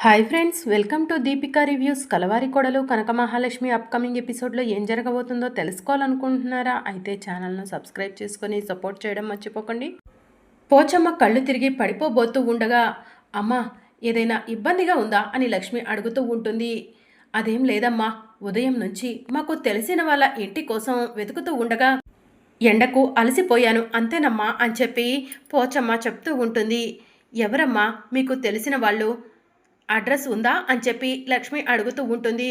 Hi friends, welcome to Deepika reviews. Kalavari Kodalu Kanaka Mahalakshmi upcoming ఎపిసోడ్లో ఏం జరగబోతుందో తెలుసుకోవాలనుకుంటున్నారా? అయితే ఛానల్ను సబ్స్క్రైబ్ చేసుకొని సపోర్ట్ చేయడం మర్చిపోకండి. పోచమ్మ కళ్ళు తిరిగి పడిపోబోతూ ఉండగా, అమ్మ ఏదైనా ఇబ్బందిగా ఉందా అని లక్ష్మి అడుగుతూ ఉంటుంది. అదేం లేదమ్మా, ఉదయం నుంచి మాకు తెలిసిన వాళ్ళ ఇంటి కోసం వెతుకుతూ ఉండగా ఎండకు అలసిపోయాను అంతేనమ్మా అని చెప్పి పోచమ్మ చెప్తూ ఉంటుంది. ఎవరమ్మా మీకు తెలిసిన వాళ్ళు? అడ్రస్ ఉందా అని చెప్పి లక్ష్మి అడుగుతూ ఉంటుంది.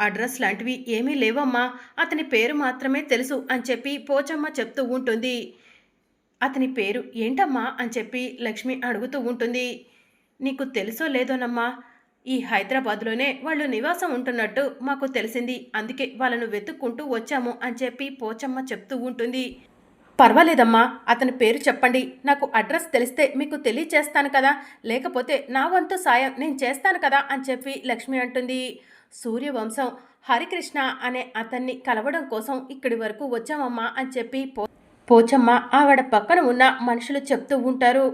అడ్రస్ లాంటివి ఏమీ లేవమ్మా, అతని పేరు మాత్రమే తెలుసు అని చెప్పి పోచమ్మ చెప్తూ ఉంటుంది. అతని పేరు ఏంటమ్మా అని చెప్పి లక్ష్మి అడుగుతూ ఉంటుంది. నీకు తెలుసో లేదోనమ్మా, ఈ హైదరాబాద్లోనే వాళ్ళు నివాసం ఉంటున్నట్టు మాకు తెలిసింది, అందుకే వాళ్ళను వెతుక్కుంటూ వచ్చాము అని చెప్పి పోచమ్మ చెప్తూ ఉంటుంది. పర్వాలేదమ్మా, అతని పేరు చెప్పండి, నాకు అడ్రస్ తెలిస్తే మీకు తెలియచేస్తాను కదా, లేకపోతే నా వంతు సాయం నేను చేస్తాను కదా అని చెప్పి లక్ష్మి అంటుంది. సూర్యవంశం హరికృష్ణ అనే అతన్ని కలవడం కోసం ఇక్కడి వరకు వచ్చామమ్మా అని చెప్పి పోచమ్మ ఆవిడ పక్కన ఉన్న మనుషులు చెప్తూ ఉంటారు.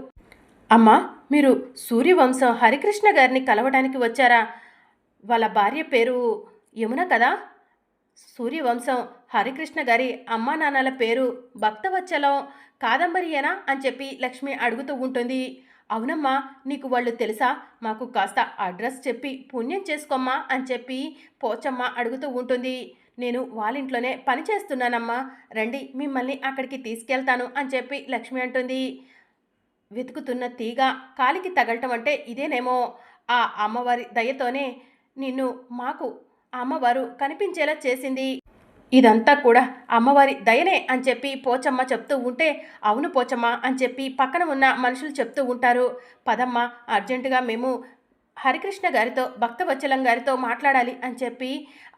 అమ్మా, మీరు సూర్యవంశం హరికృష్ణ గారిని కలవడానికి వచ్చారా? వాళ్ళ భార్య పేరు యమున కదా? సూర్యవంశం హరికృష్ణ గారి అమ్మా నాన్నల పేరు భక్తవత్సలం కాదంబరియేనా అని చెప్పి లక్ష్మి అడుగుతూ ఉంటుంది. అవునమ్మా, నీకు వాళ్ళు తెలుసా? మాకు కాస్త అడ్రస్ చెప్పి పుణ్యం చేసుకోమ్మా అని చెప్పి పోచమ్మ అడుగుతూ ఉంటుంది. నేను వాళ్ళింట్లోనే పని చేస్తున్నానమ్మా, రండి మిమ్మల్ని అక్కడికి తీసుకెళ్తాను అని చెప్పి లక్ష్మి అంటుంది. వెతుకుతున్న తీగ కాలికి తగలటం అంటే ఇదేనేమో, ఆ అమ్మవారి దయతోనే నిన్ను మాకు అమ్మవారు కనిపించేలా చేసింది, ఇదంతా కూడా అమ్మవారి దయనే అని చెప్పి పోచమ్మ చెప్తూ ఉంటే, అవును పోచమ్మ అని చెప్పి పక్కన ఉన్న మనుషులు చెప్తూ ఉంటారు. పదమ్మ, అర్జెంటుగా మేము హరికృష్ణ గారితో భక్తవత్సలం గారితో మాట్లాడాలి అని చెప్పి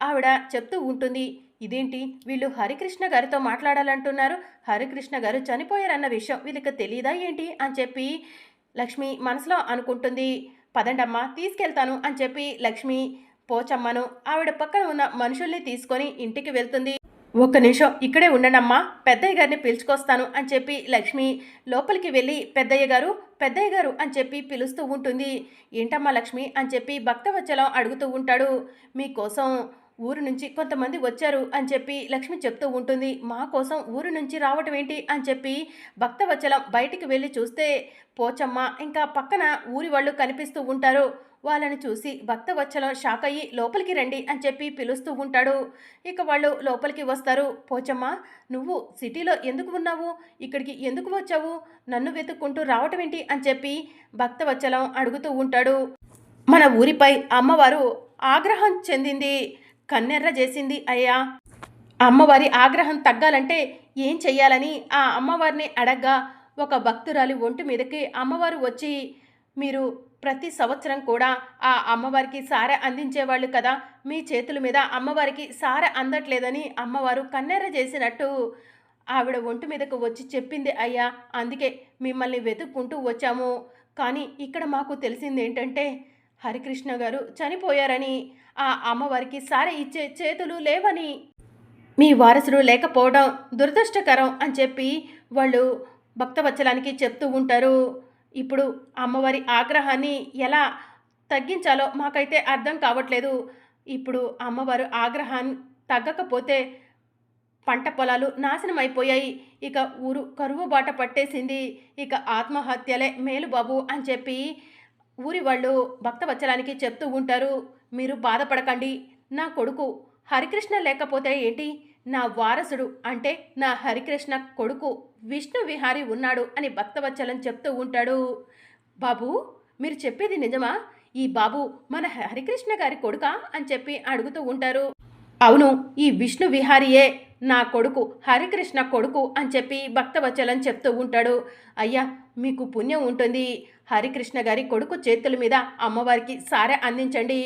ఆవిడ చెప్తూ ఉంటుంది. ఇదేంటి వీళ్ళు హరికృష్ణ గారితో మాట్లాడాలంటున్నారు, హరికృష్ణ గారు చనిపోయారన్న విషయం వీళ్ళకి తెలియదా ఏంటి అని చెప్పి లక్ష్మి మనసులో అనుకుంటుంది. పదండమ్మా తీసుకెళ్తాను అని చెప్పి లక్ష్మి పోచమ్మను ఆవిడ పక్కన ఉన్న మనుషుల్ని తీసుకొని ఇంటికి వెళ్తుంది. ఒక్క నిమిషం ఇక్కడే ఉండనమ్మా, పెద్దయ్య గారిని పిలుచుకొస్తాను అని చెప్పి లక్ష్మి లోపలికి వెళ్ళి పెద్దయ్య గారు పెద్దయ్య గారు అని చెప్పి పిలుస్తూ ఉంటుంది. ఏంటమ్మా లక్ష్మి అని చెప్పి భక్తవత్సలం అడుగుతూ ఉంటాడు. మీకోసం ఊరు నుంచి కొంతమంది వచ్చారు అని చెప్పి లక్ష్మి చెప్తూ ఉంటుంది. మా కోసం ఊరు నుంచి రావటం ఏంటి అని చెప్పి భక్తవత్సలం బయటికి వెళ్ళి చూస్తే పోచమ్మ ఇంకా పక్కన ఊరి వాళ్ళు కనిపిస్తూ ఉంటారు. వాళ్ళని చూసి భక్తవత్సలం షాక్ అయ్యి లోపలికి రండి అని చెప్పి పిలుస్తూ ఉంటాడు. ఇక వాళ్ళు లోపలికి వస్తారు. పోచమ్మ, నువ్వు సిటీలో ఎందుకు ఉన్నావు, ఇక్కడికి ఎందుకు వచ్చావు, నన్ను వెతుక్కుంటూ రావటం ఏంటి అని చెప్పి భక్తవత్సలం అడుగుతూ ఉంటాడు. మన ఊరిపై అమ్మవారు ఆగ్రహం చెందింది, కన్నెర్ర చేసింది అయ్యా. అమ్మవారి ఆగ్రహం తగ్గాలంటే ఏం చెయ్యాలని ఆ అమ్మవారిని అడగ్గా, ఒక భక్తురాలి ఒంటి మీదకి అమ్మవారు వచ్చి, మీరు ప్రతి సంవత్సరం కూడా ఆ అమ్మవారికి సారె అందించేవాళ్ళు కదా, మీ చేతుల మీద అమ్మవారికి సారె అందట్లేదని అమ్మవారు కన్నెర్ర చేసినట్టు ఆవిడ ఒంటి మీదకు వచ్చి చెప్పింది అయ్యా. అందుకే మిమ్మల్ని వెతుక్కుంటూ వచ్చాము. కానీ ఇక్కడ మాకు తెలిసింది ఏంటంటే హరికృష్ణ గారు చనిపోయారని, ఆ అమ్మవారికి సారె ఇచ్చే చేతులు లేవని, మీ వారసుడు లేకపోవడం దురదృష్టకరం అని చెప్పి వాళ్ళు భక్తవత్సలానికి చెప్తూ ఉంటారు. ఇప్పుడు అమ్మవారి ఆగ్రహాన్ని ఎలా తగ్గించాలో మాకైతే అర్థం కావట్లేదు. ఇప్పుడు అమ్మవారు ఆగ్రహాన్ని తగ్గకపోతే పంట పొలాలు నాశనం అయిపోయాయి, ఇక ఊరు కరువు బాట పట్టేసింది, ఇక ఆత్మహత్యలే మేలు బాబు అని చెప్పి ఊరి వాళ్ళు భక్తవత్సలానికి చెప్తూ ఉంటారు. మీరు బాధపడకండి, నా కొడుకు హరికృష్ణ లేకపోతే ఏంటి, నా వారసుడు అంటే నా హరికృష్ణ కొడుకు విష్ణు విహారీ ఉన్నాడు అని భక్తవత్సలం చెప్తూ ఉంటాడు. బాబు, మీరు చెప్పేది నిజమా? ఈ బాబు మన హరికృష్ణ గారి కొడుకా అని చెప్పి అడుగుతూ ఉంటారు. అవును, ఈ విష్ణు విహారీయే నా కొడుకు, హరికృష్ణ కొడుకు అని చెప్పి భక్తవత్సలం చెప్తూ ఉంటాడు. అయ్యా, మీకు పుణ్యం ఉంటుంది, హరికృష్ణ గారి కొడుకు చేతుల మీద అమ్మవారికి సారె అందించండి,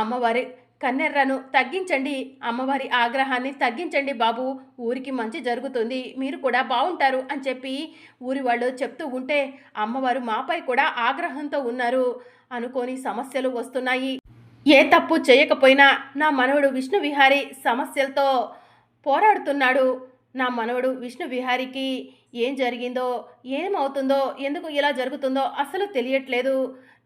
అమ్మవారి కన్నెర్రను తగ్గించండి, అమ్మవారి ఆగ్రహాన్ని తగ్గించండి బాబు, ఊరికి మంచి జరుగుతుంది, మీరు కూడా బాగుంటారు అని చెప్పి ఊరి వాళ్ళు చెప్తూ ఉంటే, అమ్మవారు మాపై కూడా ఆగ్రహంతో ఉన్నారు, అనుకోని సమస్యలు వస్తున్నాయి, ఏ తప్పు చేయకపోయినా నా మనవడు విష్ణు విహారీ సమస్యలతో పోరాడుతున్నాడు, నా మనవడు విష్ణు విహారీకి ఏం జరిగిందో, ఏమవుతుందో, ఎందుకు ఇలా జరుగుతుందో అసలు తెలియట్లేదు,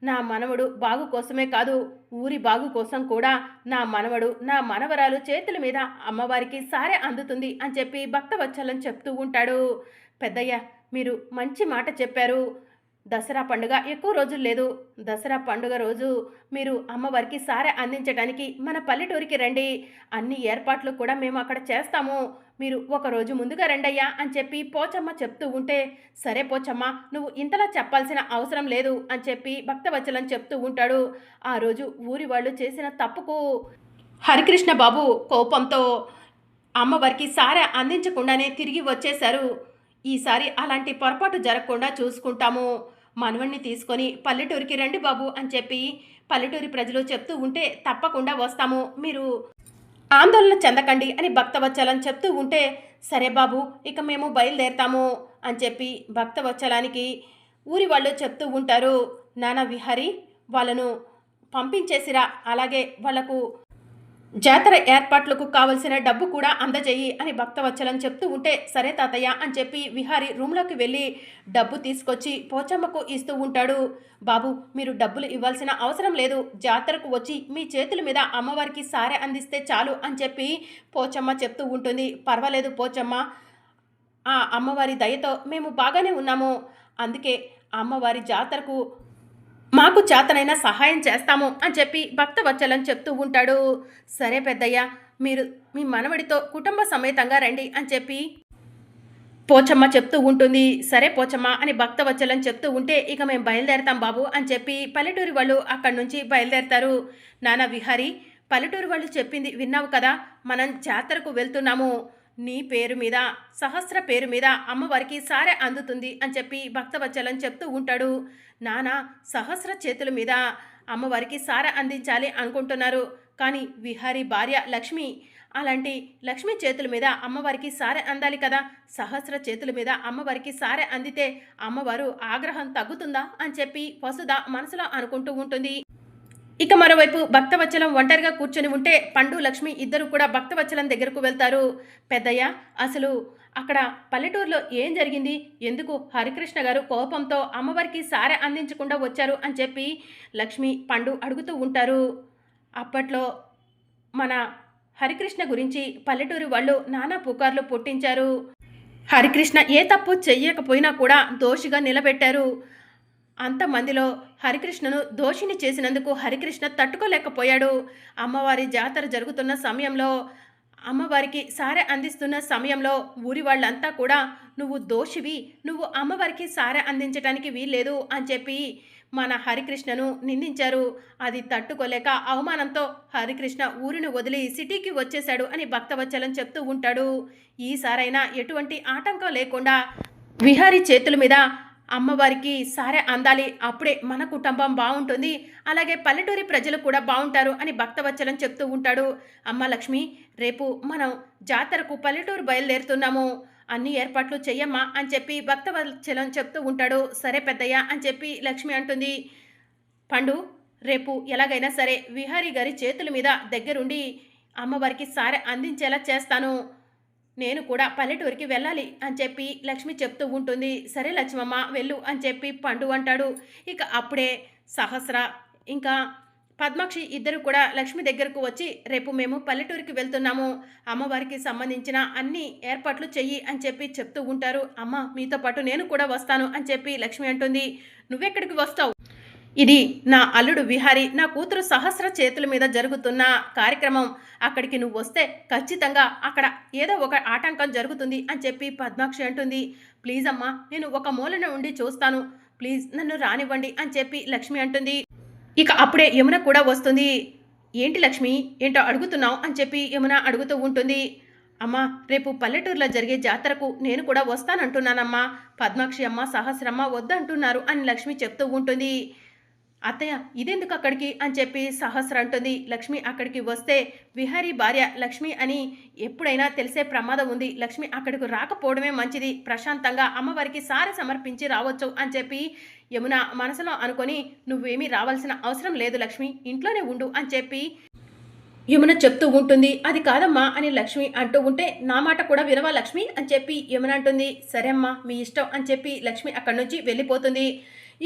నా మనవడు బాగు కోసమే కాదు, ఊరి బాగు కోసం కూడా నా మనవడు నా మనవరాలు చేతుల మీద అమ్మవారికి సారె అందుతుంది అని చెప్పి భక్తవత్సలం చెప్తూ ఉంటాడు. పెద్దయ్య, మీరు మంచి మాట చెప్పారు. దసరా పండుగ ఎక్కువ రోజులు లేదు. దసరా పండుగ రోజు మీరు అమ్మవారికి సారె అందించడానికి మన పల్లెటూరికి రండి. అన్ని ఏర్పాట్లు కూడా మేము అక్కడ చేస్తాము. మీరు ఒకరోజు ముందుగా రండయ్యా అని చెప్పి పోచమ్మ చెప్తూ ఉంటే, సరే పోచమ్మ, నువ్వు ఇంతలా చెప్పాల్సిన అవసరం లేదు అని చెప్పి భక్తవత్సలం చెప్తూ ఉంటాడు. ఆ రోజు ఊరి వాళ్ళు చేసిన తప్పుకు హరికృష్ణ బాబు కోపంతో అమ్మవారికి సారె అందించకుండానే తిరిగి వచ్చేశారు. ఈసారి అలాంటి పొరపాటు జరగకుండా చూసుకుంటాము. మనవణ్ణి తీసుకొని పల్లెటూరికి రండి బాబు అని చెప్పి పల్లెటూరి ప్రజలు చెప్తూ ఉంటే, తప్పకుండా వస్తాము, మీరు ఆందోళన చెందకండి అని భక్తవత్సలం చెప్తూ ఉంటే, సరే బాబు, ఇక మేము బయలుదేరతాము అని చెప్పి భక్తవత్సలానికి ఊరి వాళ్ళు చెప్తూ ఉంటారు. నానా విహారీ, వాళ్ళను పంపించేసిరా, అలాగే వాళ్లకు జాతర ఏర్పాట్లకు కావలసిన డబ్బు కూడా అందజేయి అని భక్తవత్సలం చెప్తూ ఉంటే, సరే తాతయ్య అని చెప్పి విహారీ రూమ్లోకి వెళ్ళి డబ్బు తీసుకొచ్చి పోచమ్మకు ఇస్తూ ఉంటాడు. బాబు, మీరు డబ్బులు ఇవ్వాల్సిన అవసరం లేదు, జాతరకు వచ్చి మీ చేతుల మీద అమ్మవారికి సారె అందిస్తే చాలు అని చెప్పి పోచమ్మ చెప్తూ ఉంటుంది. పర్వాలేదు పోచమ్మ, ఆ అమ్మవారి దయతో మేము బాగానే ఉన్నాము, అందుకే అమ్మవారి జాతరకు మాకు చేతనైనా సహాయం చేస్తాము అని చెప్పి భక్తవత్సలం చెప్తూ ఉంటాడు. సరే పెద్దయ్య, మీరు మీ మనవడితో కుటుంబ సమేతంగా రండి అని చెప్పి పోచమ్మ చెప్తూ ఉంటుంది. సరే పోచమ్మ అని భక్తవత్సలం చెప్తూ ఉంటే, ఇక మేము బయలుదేరతాం బాబు అని చెప్పి పల్లెటూరి వాళ్ళు అక్కడి నుంచి బయలుదేరతారు. నానా విహారీ, పల్లెటూరి వాళ్ళు చెప్పింది విన్నావు కదా, మనం జాతరకు వెళ్తున్నాము, నీ పేరు మీద, సహస్ర పేరు మీద అమ్మవారికి సారె అందుతుంది అని చెప్పి భక్తవత్సలం చెప్తూ ఉంటాడు. నానా, సహస్ర చేతుల మీద అమ్మవారికి సారె అందించాలి అనుకుంటున్నారు, కానీ విహారీ భార్య లక్ష్మి, అలాంటి లక్ష్మి చేతుల మీద అమ్మవారికి సారె అందాలి కదా, సహస్ర చేతుల మీద అమ్మవారికి సారె అందితే అమ్మవారు ఆగ్రహం తగ్గుతుందా అని చెప్పి వసుధ మనసులో అనుకుంటూ ఉంటుంది. ఇక మరోవైపు భక్తవత్సలం ఒంటరిగా కూర్చొని ఉంటే పండు లక్ష్మి ఇద్దరు కూడా భక్తవత్సలం దగ్గరకు వెళ్తారు. పెద్దయ్య, అసలు అక్కడ పల్లెటూరులో ఏం జరిగింది, ఎందుకు హరికృష్ణ గారు కోపంతో అమ్మవారికి సారె అందించకుండా వచ్చారు అని చెప్పి లక్ష్మి పండు అడుగుతూ ఉంటారు. అప్పట్లో మన హరికృష్ణ గురించి పల్లెటూరి వాళ్ళు నానా పుకార్లు పుట్టించారు. హరికృష్ణ ఏ తప్పు చెయ్యకపోయినా కూడా దోషిగా నిలబెట్టారు. అంతమందిలో హరికృష్ణను దోషిని చేసినందుకు హరికృష్ణ తట్టుకోలేకపోయాడు. అమ్మవారి జాతర జరుగుతున్న సమయంలో, అమ్మవారికి సారె అందిస్తున్న సమయంలో ఊరి వాళ్ళంతా కూడా నువ్వు దోషివి, నువ్వు అమ్మవారికి సారె అందించడానికి వీల్లేదు అని చెప్పి మన హరికృష్ణను నిందించారు. అది తట్టుకోలేక అవమానంతో హరికృష్ణ ఊరిని వదిలి సిటీకి వచ్చేశాడు అని భక్తవత్సలం చెప్తూ ఉంటాడు. ఈసారైనా ఎటువంటి ఆటంకం లేకుండా విహారీ చేతుల మీద అమ్మవారికి సారె అందాలి, అప్పుడే మన కుటుంబం బాగుంటుంది, అలాగే పల్లెటూరి ప్రజలు కూడా బాగుంటారు అని భక్తవత్సలం చెప్తూ ఉంటాడు. అమ్మ లక్ష్మి, రేపు మనం జాతరకు పల్లెటూరు బయలుదేరుతున్నాము, అన్ని ఏర్పాట్లు చెయ్యమ్మా అని చెప్పి భక్తవత్సలం చెప్తూ ఉంటాడు. సరే పెద్దయ్య అని చెప్పి లక్ష్మి అంటుంది. పండు, రేపు ఎలాగైనా సరే విహారీ గారి చేతుల మీద దగ్గరుండి అమ్మవారికి సారె అందించేలా చేస్తాను, నేను కూడా పల్లెటూరికి వెళ్ళాలి అని చెప్పి లక్ష్మి చెప్తూ ఉంటుంది. సరే లక్ష్మమ్మ వెళ్ళు అని చెప్పి పండు అంటాడు. ఇక అప్పుడే సహస్ర ఇంకా పద్మాక్షి ఇద్దరు కూడా లక్ష్మి దగ్గరకు వచ్చి, రేపు మేము పల్లెటూరికి వెళ్తున్నాము, అమ్మవారికి సంబంధించిన అన్ని ఏర్పాట్లు చెయ్యి అని చెప్పి చెప్తూ ఉంటారు. అమ్మ, మీతో పాటు నేను కూడా వస్తాను అని చెప్పి లక్ష్మి అంటుంది. నువ్వెక్కడికి వస్తావు? ఇది నా అల్లుడు విహారీ, నా కూతురు సహస్ర చేతుల మీద జరుగుతున్న కార్యక్రమం, అక్కడికి నువ్వు వస్తే ఖచ్చితంగా అక్కడ ఏదో ఒక ఆటంకం జరుగుతుంది అని చెప్పి పద్మాక్షి అంటుంది. ప్లీజ్ అమ్మా, నేను ఒక మూలన ఉండి చూస్తాను, ప్లీజ్ నన్ను రానివ్వండి అని చెప్పి లక్ష్మి అంటుంది. ఇక అప్పుడే యమున కూడా వస్తుంది. ఏంటి లక్ష్మి, ఏంటో అడుగుతున్నావు అని చెప్పి యమున అడుగుతూ ఉంటుంది. అమ్మ, రేపు పల్లెటూరులో జరిగే జాతరకు నేను కూడా వస్తానంటున్నానమ్మా, పద్మాక్షి అమ్మ సహస్రమ్మ వద్దంటున్నారు అని లక్ష్మి చెప్తూ ఉంటుంది. అత్తయ్య, ఇదెందుకు అక్కడికి అని చెప్పి సహస్ర అంటుంది. లక్ష్మి అక్కడికి వస్తే విహారీ భార్య లక్ష్మి అని ఎప్పుడైనా తెలిసే ప్రమాదం ఉంది, లక్ష్మి అక్కడికి రాకపోవడమే మంచిది, ప్రశాంతంగా అమ్మవారికి సారె సమర్పించి రావచ్చు అని చెప్పి యమున మనసులో అనుకొని, నువ్వేమీ రావాల్సిన అవసరం లేదు లక్ష్మి, ఇంట్లోనే ఉండు అని చెప్పి యమున చెప్తూ ఉంటుంది. అది కాదమ్మా అని లక్ష్మి అంటూ ఉంటే, నా మాట కూడా వినవా లక్ష్మి అని చెప్పి యమున అంటుంది. సరే అమ్మా, మీ ఇష్టం అని చెప్పి లక్ష్మి అక్కడి నుంచి వెళ్ళిపోతుంది.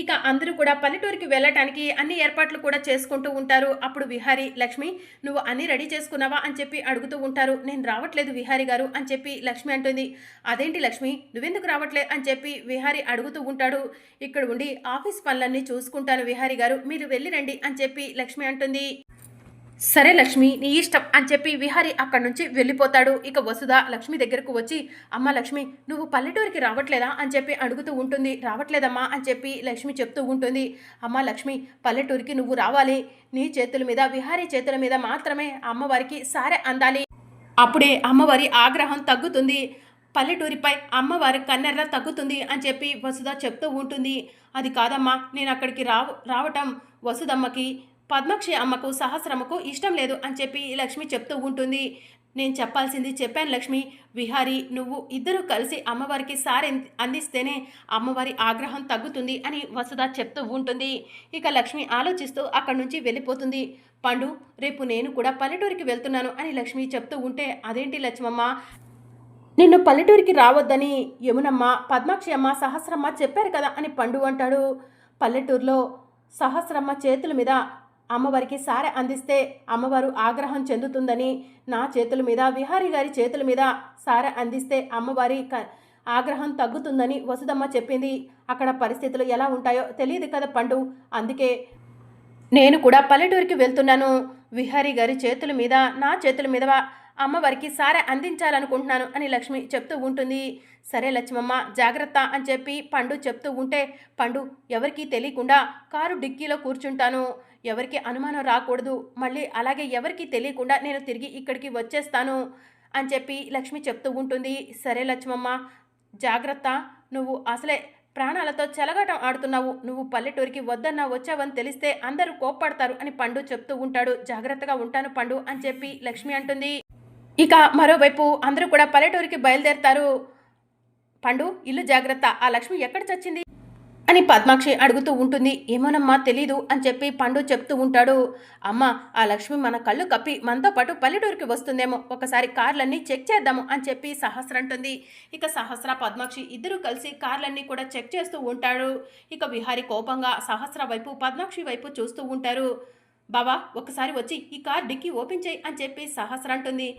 ఇక అందరూ కూడా పల్లెటూరికి వెళ్ళటానికి అన్ని ఏర్పాట్లు కూడా చేసుకుంటూ ఉంటారు. అప్పుడు విహారి, లక్ష్మి నువ్వు అన్నీ రెడీ చేసుకున్నావా అని చెప్పి అడుగుతూ ఉంటారు. నేను రావట్లేదు విహారి గారు అని చెప్పి లక్ష్మి అంటుంది. అదేంటి లక్ష్మి నువ్వెందుకు రావట్లేదు అని చెప్పి విహారి అడుగుతూ ఉంటాడు. ఇక్కడ ఉండి ఆఫీస్ పనులన్నీ చూసుకుంటాను విహారి గారు, మీరు వెళ్ళి రండి అని చెప్పి లక్ష్మి అంటుంది. సరే లక్ష్మి నీ ఇష్టం అని చెప్పి విహారి అక్కడి నుంచి వెళ్ళిపోతాడు. ఇక వసుధ లక్ష్మి దగ్గరకు వచ్చి, అమ్మ లక్ష్మి నువ్వు పల్లెటూరికి రావట్లేదా అని చెప్పి అడుగుతూ ఉంటుంది. రావట్లేదమ్మా అని చెప్పి లక్ష్మి చెప్తూ ఉంటుంది. అమ్మ లక్ష్మి పల్లెటూరికి నువ్వు రావాలి, నీ చేతుల మీద విహారీ చేతుల మీద మాత్రమే అమ్మవారికి సారె అందాలి, అప్పుడే అమ్మవారి ఆగ్రహం తగ్గుతుంది, పల్లెటూరిపై అమ్మవారి కన్నెర్ర తగ్గుతుంది అని చెప్పి వసుధ చెప్తూ ఉంటుంది. అది కాదమ్మా, నేను అక్కడికి రావటం వసుదమ్మకి పద్మాక్షి అమ్మకు సహస్రమ్మకు ఇష్టం లేదు అని చెప్పి లక్ష్మి చెప్తూ ఉంటుంది. నేను చెప్పాల్సింది చెప్పాను లక్ష్మి, విహారి నువ్వు ఇద్దరూ కలిసి అమ్మవారికి సారె అందిస్తేనే అమ్మవారి ఆగ్రహం తగ్గుతుంది అని వసుధ చెప్తూ ఉంటుంది. ఇక లక్ష్మి ఆలోచిస్తూ అక్కడి నుంచి వెళ్ళిపోతుంది. పండు రేపు నేను కూడా పల్లెటూరికి వెళ్తున్నాను అని లక్ష్మి చెప్తూ ఉంటే, అదేంటి లక్ష్మమ్మ నిన్ను పల్లెటూరికి రావద్దని యమునమ్మ, పద్మాక్షి అమ్మ, సహస్రమ్మ చెప్పారు కదా అని పండు అంటాడు. పల్లెటూరులో సహస్రమ్మ చేతుల మీద అమ్మవారికి సారె అందిస్తే అమ్మవారు ఆగ్రహం చెందుతుందని, నా చేతుల మీద విహారీ గారి చేతుల మీద సారె అందిస్తే అమ్మవారి ఆగ్రహం తగ్గుతుందని వసుదమ్మ చెప్పింది. అక్కడ పరిస్థితులు ఎలా ఉంటాయో తెలియదు కదా పండు, అందుకే నేను కూడా పల్లెటూరికి వెళ్తున్నాను, విహారీ గారి చేతుల మీద నా చేతుల మీద అమ్మవారికి సారె అందించాలనుకుంటున్నాను అని లక్ష్మి చెప్తూ ఉంటుంది. సరే లక్ష్మమ్మ జాగ్రత్త అని చెప్పి పండు చెప్తూ ఉంటే, పండు ఎవరికీ తెలియకుండా కారు డిక్కీలో కూర్చుంటాను, ఎవరికి అనుమానం రాకూడదు, మళ్ళీ అలాగే ఎవరికి తెలియకుండా నేను తిరిగి ఇక్కడికి వచ్చేస్తాను అని చెప్పి లక్ష్మి చెప్తూ ఉంటుంది. సరే లక్ష్మమ్మ జాగ్రత్త, నువ్వు అసలే ప్రాణాలతో చెలగాటం ఆడుతున్నావు, నువ్వు పల్లెటూరికి వద్దన్నా వచ్చావని తెలిస్తే అందరూ కోప్పడతారు అని పండు చెప్తూ ఉంటాడు. జాగ్రత్తగా ఉంటాను పండు అని చెప్పి లక్ష్మి అంటుంది. ఇక మరోవైపు అందరూ కూడా పల్లెటూరికి బయలుదేరతారు. పండు ఇల్లు జాగ్రత్త, ఆ లక్ష్మి ఎక్కడ చచ్చింది అని పద్మాక్షి అడుగుతూ ఉంటుంది. ఏమోనమ్మా తెలీదు అని చెప్పి పండు చెప్తూ ఉంటాడు. అమ్మ ఆ లక్ష్మి మన కళ్ళు కప్పి మనతో పాటు పల్లెటూరికి వస్తుందేమో, ఒకసారి కార్లన్నీ చెక్ చేద్దాము అని చెప్పి సహస్ర అంటుంది. ఇక సహస్ర పద్మాక్షి ఇద్దరూ కలిసి కార్లన్నీ కూడా చెక్ చేస్తూ ఉంటాడు. ఇక విహారి కోపంగా సహస్ర వైపు పద్మాక్షి వైపు చూస్తూ ఉంటారు. బావా ఒకసారి వచ్చి ఈ కార్ డిక్కీ ఓపెన్ చేయి అని చెప్పి సహస్ర అంటుంది.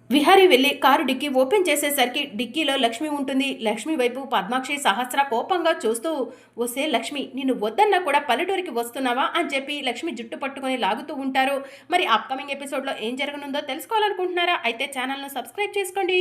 విహారీ వెళ్ళి కారు డిక్కీ ఓపెన్ చేసేసరికి డిక్కీలో లక్ష్మి ఉంటుంది. లక్ష్మి వైపు పద్మాక్షి సహస్ర కోపంగా చూస్తూ, వస్తే లక్ష్మి నిన్ను వద్దన్నా కూడా పల్లెటూరికి వస్తున్నావా అని చెప్పి లక్ష్మి జుట్టు పట్టుకొని లాగుతూ ఉంటారు. మరి అప్కమింగ్ ఎపిసోడ్లో ఏం జరగనుందో తెలుసుకోవాలనుకుంటున్నారా? అయితే ఛానల్ను సబ్స్క్రైబ్ చేసుకోండి.